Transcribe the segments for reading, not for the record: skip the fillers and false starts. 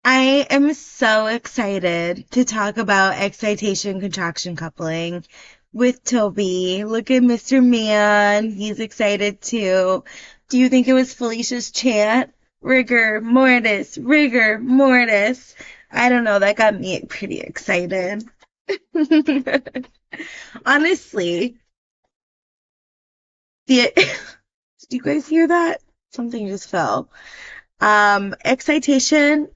I am so excited to talk about excitation contraction coupling with Toby. Look at Mr. Man. He's excited too. Do you think it was Felicia's chant? Rigor mortis, rigor mortis. I don't know. That got me pretty excited. Honestly, the did you guys hear that? Something just fell. Excitation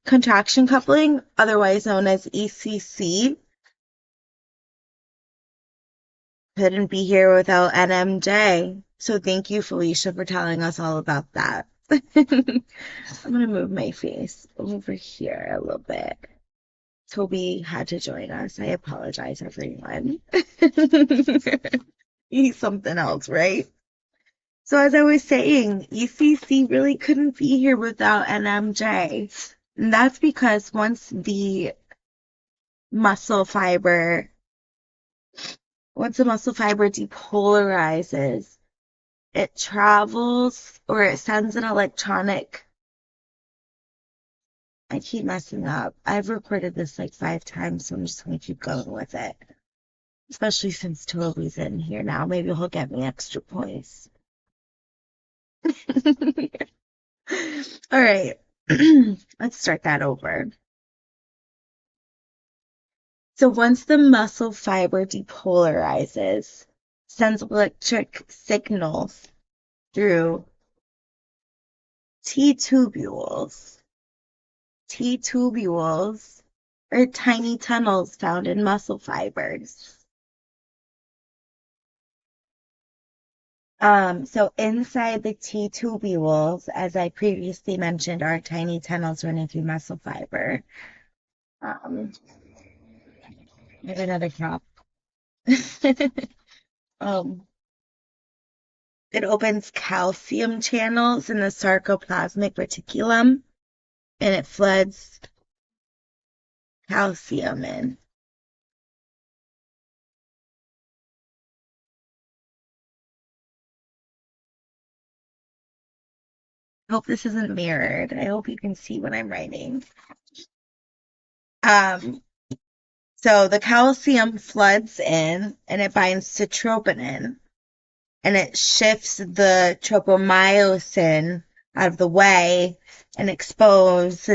contraction coupling, otherwise known as ECC, couldn't be here without NMJ. So thank you, Felicia, for telling us all about that. I'm gonna move my face over here a little bit. Toby had to join us. I apologize, everyone. He's something else, right? So as I was saying, ECC really couldn't be here without NMJ. And that's because once the muscle fiber depolarizes, it travels or it sends an electronic. I keep messing up. I've recorded this like 5 times, so I'm just going to keep going with it. Especially since Toby's in here now. Maybe he'll get me extra points. All right. Let's start that over. So once the muscle fiber depolarizes, sends electric signals through T-tubules. T-tubules are tiny tunnels found in muscle fibers. So inside the T-tubules, as I previously mentioned, are tiny tunnels running through muscle fiber. I have another crop. um, it opens calcium channels in the sarcoplasmic reticulum, and it floods calcium in. I hope this isn't mirrored. I hope you can see what I'm writing. Um, so the calcium floods in and it binds to troponin and it shifts the tropomyosin out of the way and exposes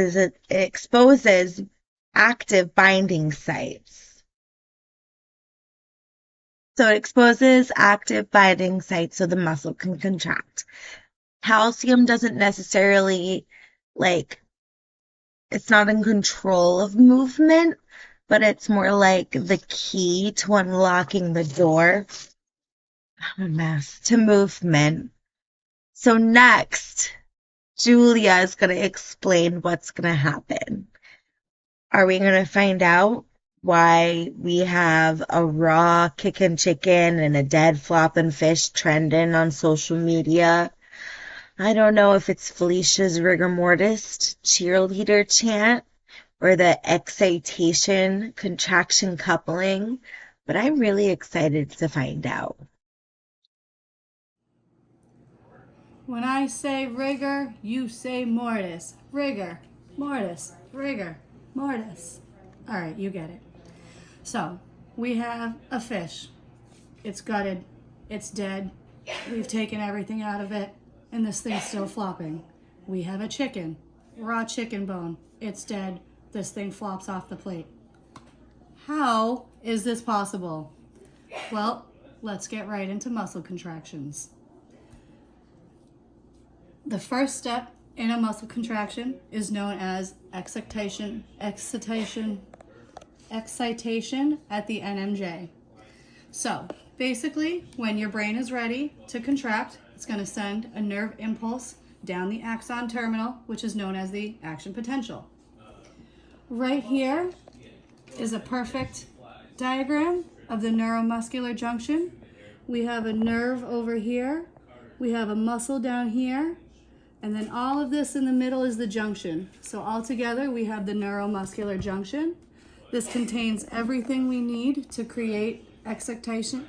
active binding sites. So it exposes active binding sites so the muscle can contract. Calcium doesn't necessarily like it's not in control of movement, but it's more like the key to unlocking the door. I'm a mess to movement. So next, Julia is going to explain what's going to happen. Are we going to find out why we have a raw kicking chicken and a dead flopping fish trending on social media? I don't know if it's Felicia's rigor mortis cheerleader chant or the excitation contraction coupling, but I'm really excited to find out. When I say rigor, you say mortis. Rigor, mortis, rigor, mortis. All right, you get it. So, we have a fish. It's gutted. It's dead. We've taken everything out of it, and this thing's still flopping. We have a chicken. Raw chicken bone. It's dead. This thing flops off the plate. How is this possible? Well, let's get right into muscle contractions. The first step in a muscle contraction is known as excitation at the NMJ. So basically, when your brain is ready to contract, it's going to send a nerve impulse down the axon terminal, which is known as the action potential. Right here is a perfect diagram of the neuromuscular junction. We have a nerve over here, we have a muscle down here, and then all of this in the middle is the junction. So all together we have the neuromuscular junction. This contains everything we need to create excitation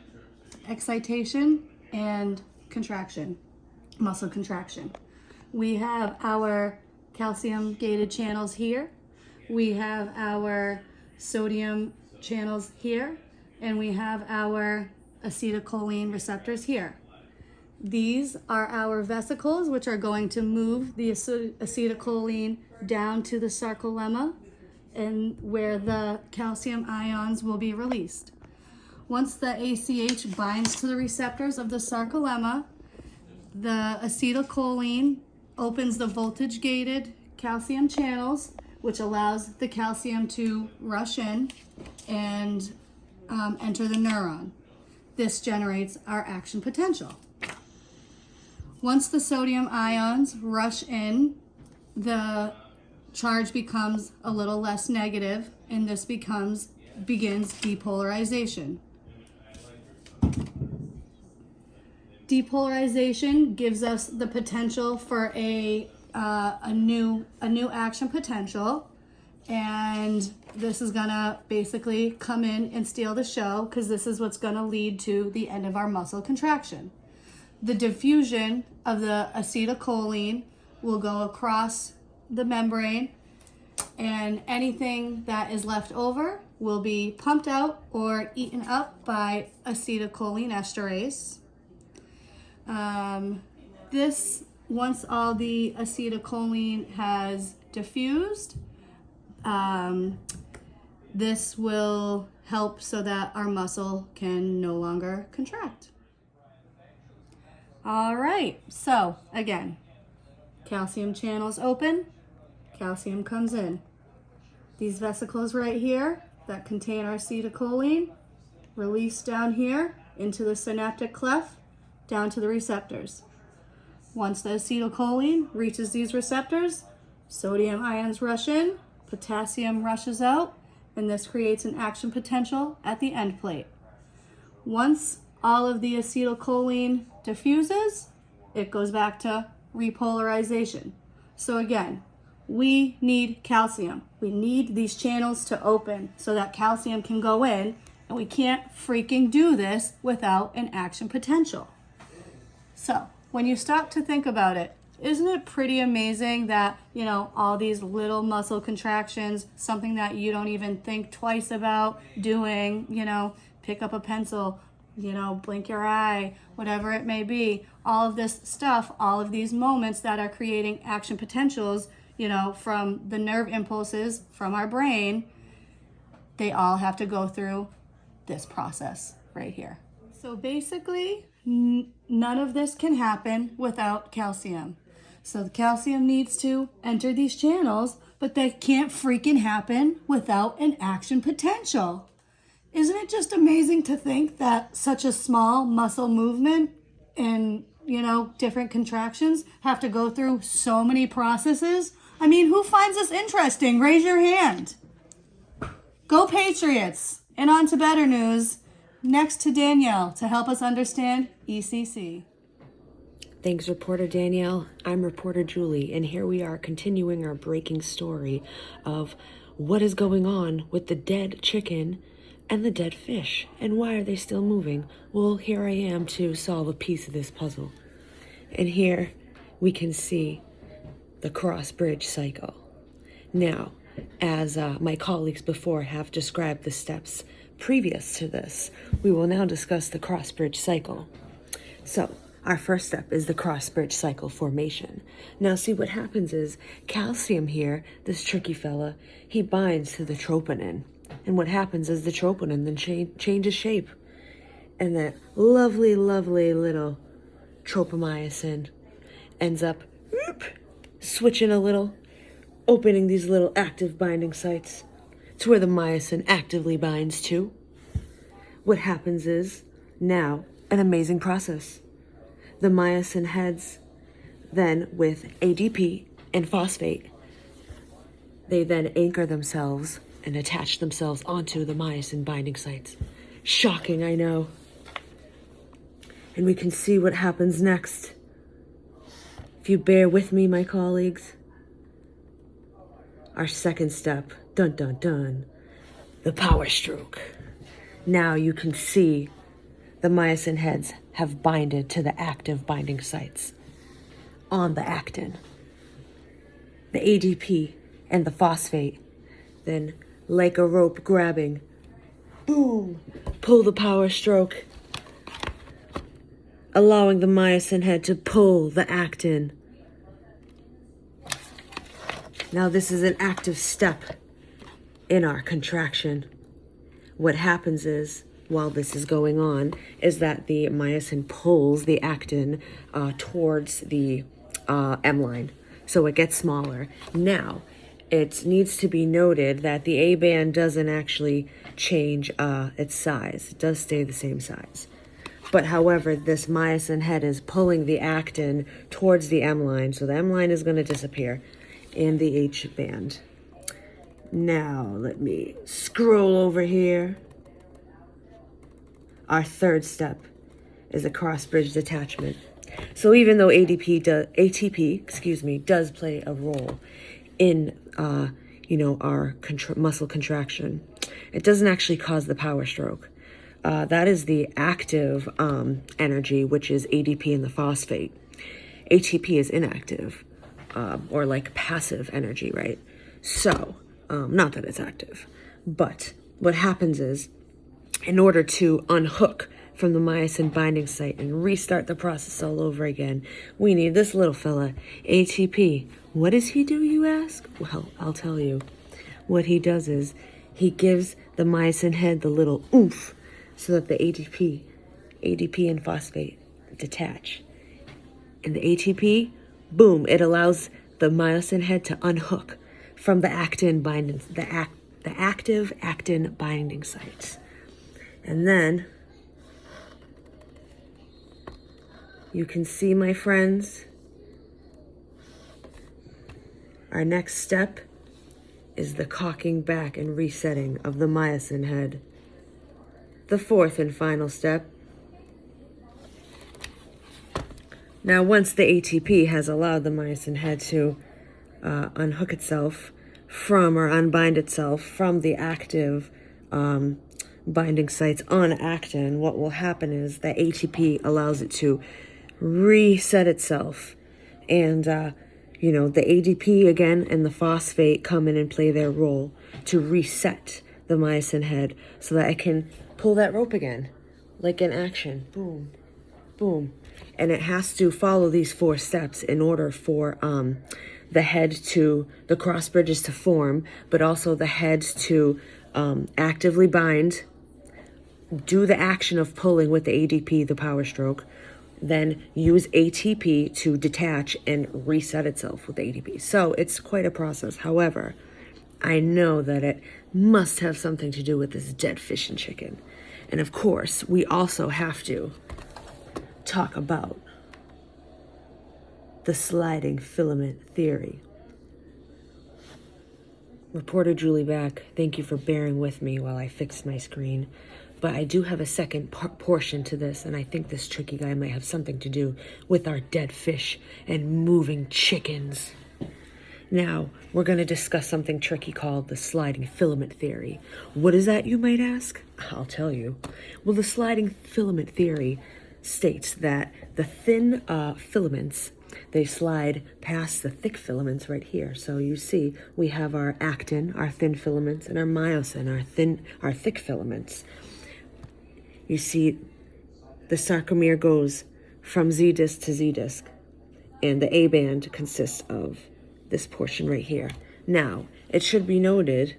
and contraction, muscle contraction. We have our calcium gated channels here. We have our sodium channels here, and we have our acetylcholine receptors here. These are our vesicles, which are going to move the acetylcholine down to the sarcolemma, and where the calcium ions will be released. Once the ACH binds to the receptors of the sarcolemma, the acetylcholine opens the voltage-gated calcium channels, which allows the calcium to rush in and enter the neuron. This generates our action potential. Once the sodium ions rush in, the charge becomes a little less negative, and this begins depolarization. Depolarization gives us the potential for a new action potential, and this is gonna basically come in and steal the show, because this is what's gonna lead to the end of our muscle contraction. The diffusion of the acetylcholine will go across the membrane, and anything that is left over will be pumped out or eaten up by acetylcholine esterase. Once all the acetylcholine has diffused, this will help so that our muscle can no longer contract. All right, so again, calcium channels open, calcium comes in. These vesicles right here that contain our acetylcholine release down here into the synaptic cleft, down to the receptors. Once the acetylcholine reaches these receptors, sodium ions rush in, potassium rushes out, and this creates an action potential at the end plate. Once all of the acetylcholine diffuses, it goes back to repolarization. So again, we need calcium. We need these channels to open so that calcium can go in, and we can't freaking do this without an action potential. So when you stop to think about it, isn't it pretty amazing that, all these little muscle contractions, something that you don't even think twice about doing, pick up a pencil, blink your eye, whatever it may be, all of this stuff, all of these moments that are creating action potentials, from the nerve impulses from our brain, they all have to go through this process right here. So basically, none of this can happen without calcium. So the calcium needs to enter these channels, but that can't freaking happen without an action potential. Isn't it just amazing to think that such a small muscle movement and, different contractions have to go through so many processes? I mean, who finds this interesting? Raise your hand. Go Patriots! And on to better news. Next to Danielle to help us understand ECC. Thanks, Reporter Danielle. I'm Reporter Julie, and here we are continuing our breaking story of what is going on with the dead chicken and the dead fish, and why are they still moving? Well, here I am to solve a piece of this puzzle. And here we can see the cross-bridge cycle. Now, as my colleagues before have described the steps previous to this, we will now discuss the cross-bridge cycle. So, our first step is the cross-bridge cycle formation. Now, see what happens is calcium here, this tricky fella, he binds to the troponin. And what happens is the troponin then changes shape. And that lovely, lovely little tropomyosin ends up switching a little, opening these little active binding sites. It's where the myosin actively binds to. What happens is now an amazing process. The myosin heads then with ADP and phosphate. They then anchor themselves and attach themselves onto the myosin binding sites. Shocking, I know. And we can see what happens next. If you bear with me, my colleagues. Our second step, dun dun dun, the power stroke. Now you can see the myosin heads have binded to the active binding sites on the actin. the ADP and the phosphate. Then, like a rope grabbing, boom, pull the power stroke, allowing the myosin head to pull the actin. Now this is an active step in our contraction. What happens is, while this is going on, is that the myosin pulls the actin towards the M line. So it gets smaller. Now, it needs to be noted that the A band doesn't actually change its size. It does stay the same size. But however, this myosin head is pulling the actin towards the M line. So the M line is going to disappear and the H band. Now, let me scroll over here. Our third step is a cross-bridge detachment. So even though ATP does play a role in, our muscle contraction, it doesn't actually cause the power stroke. That is the active energy, which is ADP and the phosphate. ATP is inactive, or like passive energy, right? So, not that it's active, but what happens is, in order to unhook from the myosin binding site and restart the process all over again, we need this little fella, ATP. What does he do, you ask? Well, I'll tell you. What he does is he gives the myosin head the little oomph so that the ADP and phosphate detach. And the ATP, boom, it allows the myosin head to unhook from the actin binding, the active actin binding sites. And then you can see, my friends, our next step is the cocking back and resetting of the myosin head. The fourth and final step. Now, once the ATP has allowed the myosin head to unhook itself from, or unbind itself from, the active binding sites on actin, what will happen is that ATP allows it to reset itself. And, the ADP again and the phosphate come in and play their role to reset the myosin head so that it can pull that rope again, like in action. Boom, boom. And it has to follow these 4 steps in order for the cross bridges to form, but also the head to actively bind, do the action of pulling with the ADP, the power stroke, then use ATP to detach and reset itself with ADP. So it's quite a process. However, I know that it must have something to do with this dead fish and chicken. And of course, we also have to talk about the sliding filament theory. Reporter Julie back. Thank you for bearing with me while I fixed my screen. But I do have a second portion to this, and I think this tricky guy might have something to do with our dead fish and moving chickens. Now, we're going to discuss something tricky called the sliding filament theory. What is that, you might ask? I'll tell you. Well, the sliding filament theory states that the thin filaments, they slide past the thick filaments right here. So you see, we have our actin, our thin filaments, and our myosin, our thick filaments. You see, the sarcomere goes from Z disc to Z disc, and the A band consists of this portion right here. Now, it should be noted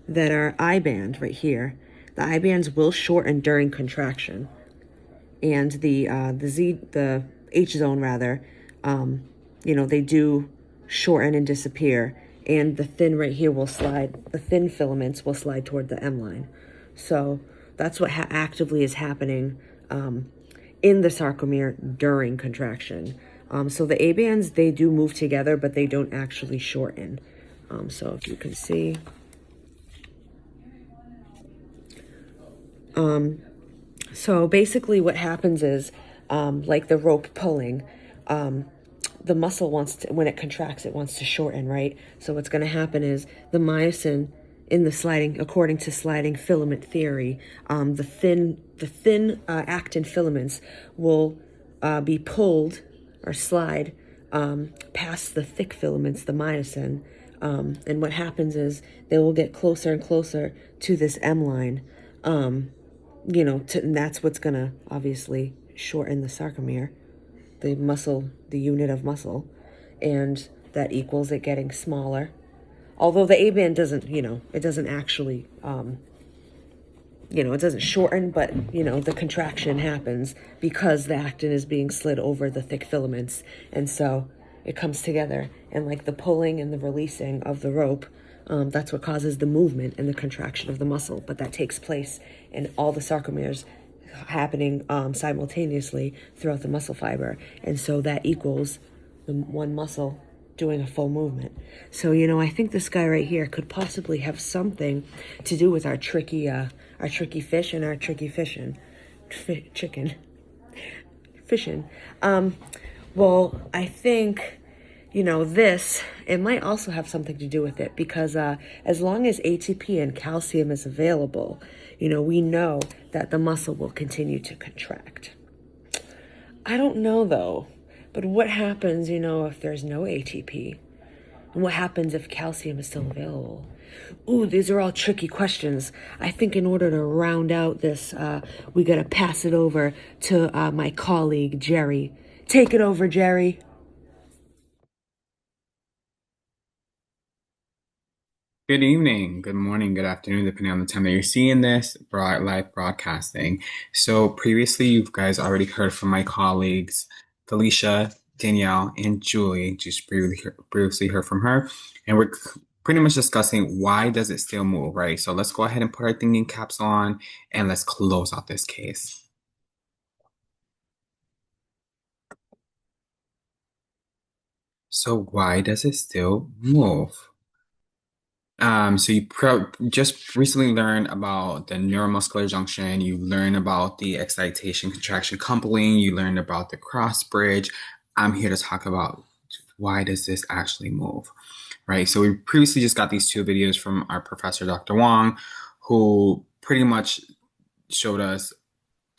that our I band right here, the I bands will shorten during contraction, and the H zone rather, they do shorten and disappear, and the thin right here will slide. The thin filaments will slide toward the M line. So that's what actively is happening in the sarcomere during contraction. So the A bands, they do move together, but they don't actually shorten. So if you can see. So basically what happens is, like the rope pulling, the muscle wants to, when it contracts, it wants to shorten, right? So what's going to happen is the myosin in the sliding, according to sliding filament theory, the thin actin filaments will be pulled or slide past the thick filaments, the myosin. And what happens is they will get closer and closer to this M line. And that's what's going to obviously shorten the sarcomere, the muscle, the unit of muscle. And that equals it getting smaller. Although the A band doesn't, it doesn't actually, it doesn't shorten, but, the contraction happens because the actin is being slid over the thick filaments. And so it comes together. And like the pulling and the releasing of the rope, that's what causes the movement and the contraction of the muscle. But that takes place in all the sarcomeres happening simultaneously throughout the muscle fiber. And so that equals the one muscle doing a full movement. So, I think this guy right here could possibly have something to do with our tricky fish and our tricky chicken. Fishing. Well, I think, it might also have something to do with it because as long as ATP and calcium is available, we know that the muscle will continue to contract. I don't know though, but what happens, if there's no ATP? And what happens if calcium is still available? Ooh, these are all tricky questions. I think in order to round out this, we got to pass it over to my colleague, Jerry. Take it over, Jerry. Good evening, good morning, good afternoon, depending on the time that you're seeing this live broadcasting. So previously, you guys already heard from my colleagues, Felicia, Danielle, and Julie. Just previously heard from her. And we're pretty much discussing why does it still move, right? So let's go ahead and put our thinking caps on and let's close out this case. So why does it still move? So you just recently learned about the neuromuscular junction. You learned about the excitation, contraction, coupling. You learned about the cross bridge. I'm here to talk about why does this actually move, right? So we previously just got these two videos from our professor, Dr. Wong, who pretty much showed us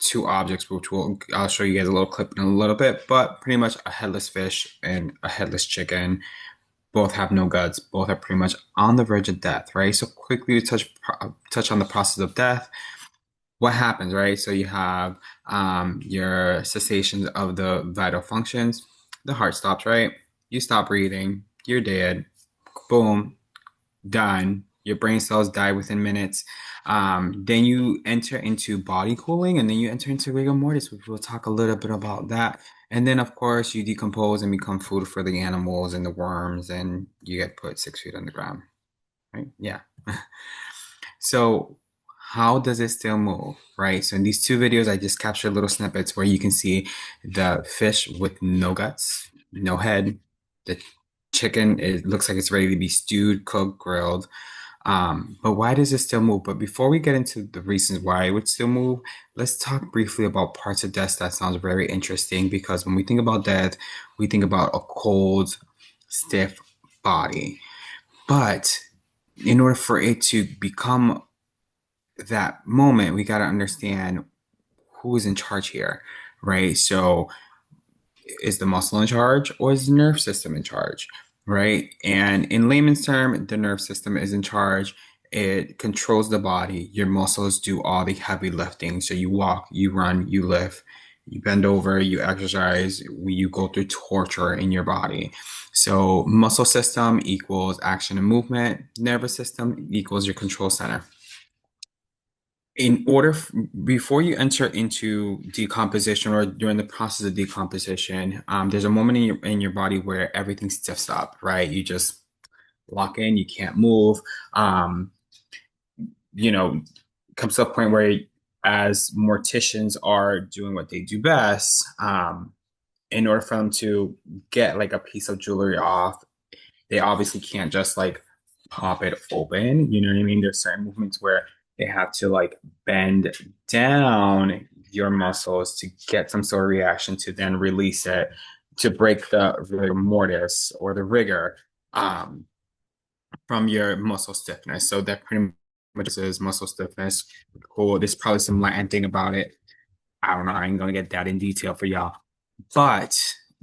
two objects, which I'll show you guys a little clip in a little bit, but pretty much a headless fish and a headless chicken. Both have no guts. Both are pretty much on the verge of death, right? So quickly to touch on the process of death. What happens, right? So you have your cessation of the vital functions. The heart stops, right? You stop breathing. You're dead. Boom. Done. Your brain cells die within minutes. Then you enter into body cooling, and then you enter into rigor mortis, which we'll talk a little bit about that. And then, of course, you decompose and become food for the animals and the worms, and you get put 6 feet underground, right? Yeah. So how does it still move, right? So in these two videos, I just captured little snippets where you can see the fish with no guts, no head. The chicken, it looks like it's ready to be stewed, cooked, grilled. But why does it still move? But before we get into the reasons why it would still move, let's talk briefly about parts of death. That sounds very interesting because when we think about death, we think about a cold, stiff body. But in order for it to become that moment, we got to understand who is in charge here, right? So is the muscle in charge or is the nerve system in charge? Right? And in layman's term, the nerve system is in charge. It controls the body. Your muscles do all the heavy lifting. So you walk, you run, you lift, you bend over, you exercise, you go through torture in your body. So muscle system equals action and movement. Nervous system equals your control center. Before you enter into decomposition or during the process of decomposition, there's a moment in your body where everything stiffs up, right? You just lock in, you can't move. Comes to a point where as morticians are doing what they do best, in order for them to get like a piece of jewelry off, they obviously can't just like pop it open. You know what I mean? There's certain movements where they have to like bend down your muscles to get some sort of reaction to then release it to break the rigor mortis or the rigor from your muscle stiffness. So that pretty much is muscle stiffness. Cool. There's probably some Latin thing about it. I don't know. I ain't gonna get that in detail for y'all. But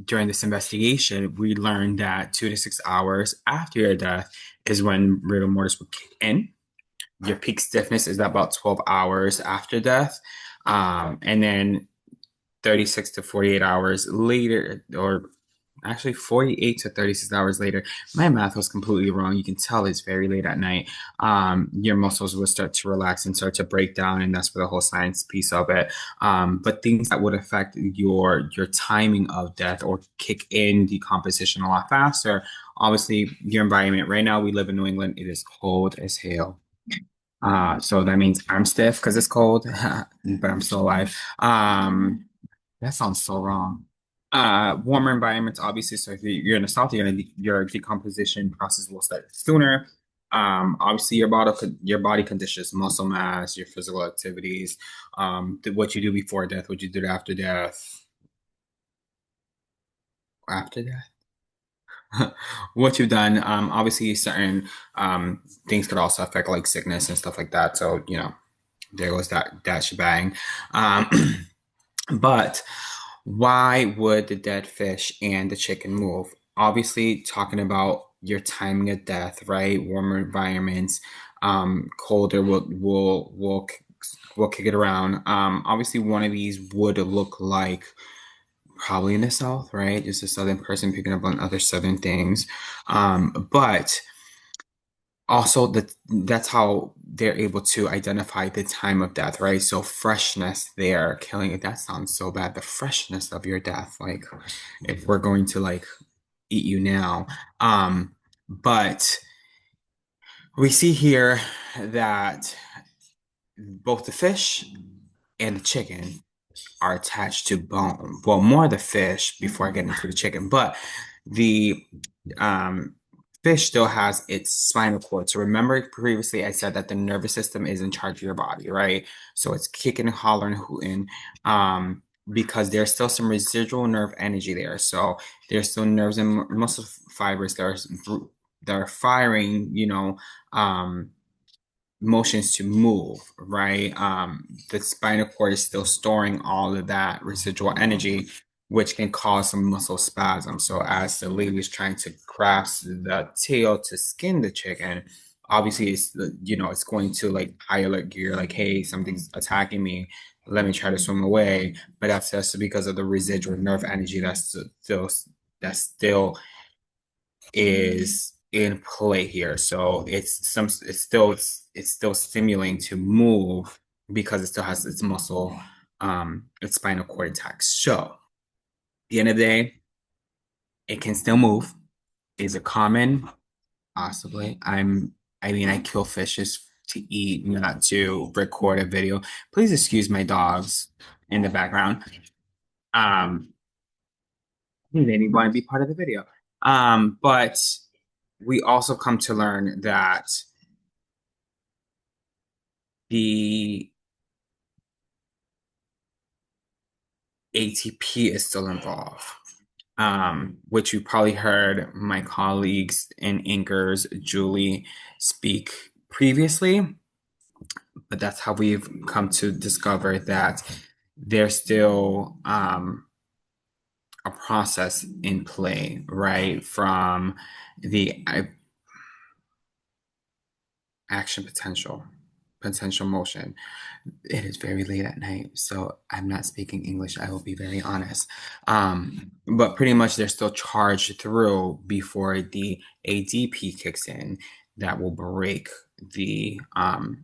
during this investigation, we learned that 2 to 6 hours after your death is when rigor mortis would kick in. Your peak stiffness is about 12 hours after death. And then 36 to 48 hours later, or actually 48 to 36 hours later, my math was completely wrong. You can tell it's very late at night. Your muscles will start to relax and start to break down, and that's for the whole science piece of it. But things that would affect your timing of death or kick in decomposition a lot faster, obviously your environment. Right now we live in New England, it is cold as hell. So that means I'm stiff because it's cold, but I'm still alive. That sounds so wrong. Warmer environments, obviously. So if you're in the south, your decomposition process will start sooner. Obviously, your body conditions, muscle mass, your physical activities, what you do before death, what you do after death. After death, what you've done. Obviously, certain things could also affect like sickness and stuff like that. So there goes that shebang. Um, but why would the dead fish and the chicken move? Obviously, talking about your timing of death, right? Warmer environments, colder will kick it around. Obviously, one of these would look like probably in the South, right? Just a Southern person picking up on other Southern things. But also that's how they're able to identify the time of death, right? So freshness there, killing it. That sounds so bad. The freshness of your death, like if we're going to like eat you now. But we see here that both the fish and the chicken are attached to bone. Well, more the fish before I get into the chicken, but the um, fish still has its spinal cord. So remember previously I said that the nervous system is in charge of your body, right? So it's kicking and hollering, hooting, because there's still some residual nerve energy there. So there's still nerves and muscle fibers that are firing, motions to move, right? The spinal cord is still storing all of that residual energy, which can cause some muscle spasm. So as the lady is trying to grasp the tail to skin the chicken, obviously it's going to like high alert gear, like, hey, something's attacking me. Let me try to swim away. But that's just because of the residual nerve energy that still is in play here. So it's still stimulating to move because it still has its muscle, its spinal cord intact. So at the end of the day, it can still move. Is it common? Possibly. I kill fishes to eat, not to record a video. Please excuse my dogs in the background. They didn't want to be part of the video. But we also come to learn that the ATP is still involved, which you probably heard my colleagues and anchors, Julie, speak previously. But that's how we've come to discover that there's still a process in play, right? From the action potential motion. It is very late at night, so I'm not speaking English. I will be very honest. But pretty much they're still charged through before the ADP kicks in that will break the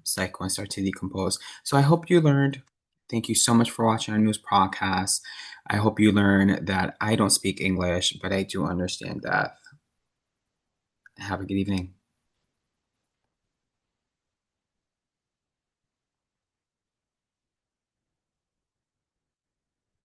cycle and start to decompose. So I hope you learned. Thank you so much for watching our news podcast. I hope you learn that I don't speak English, but I do understand that. Have a good evening.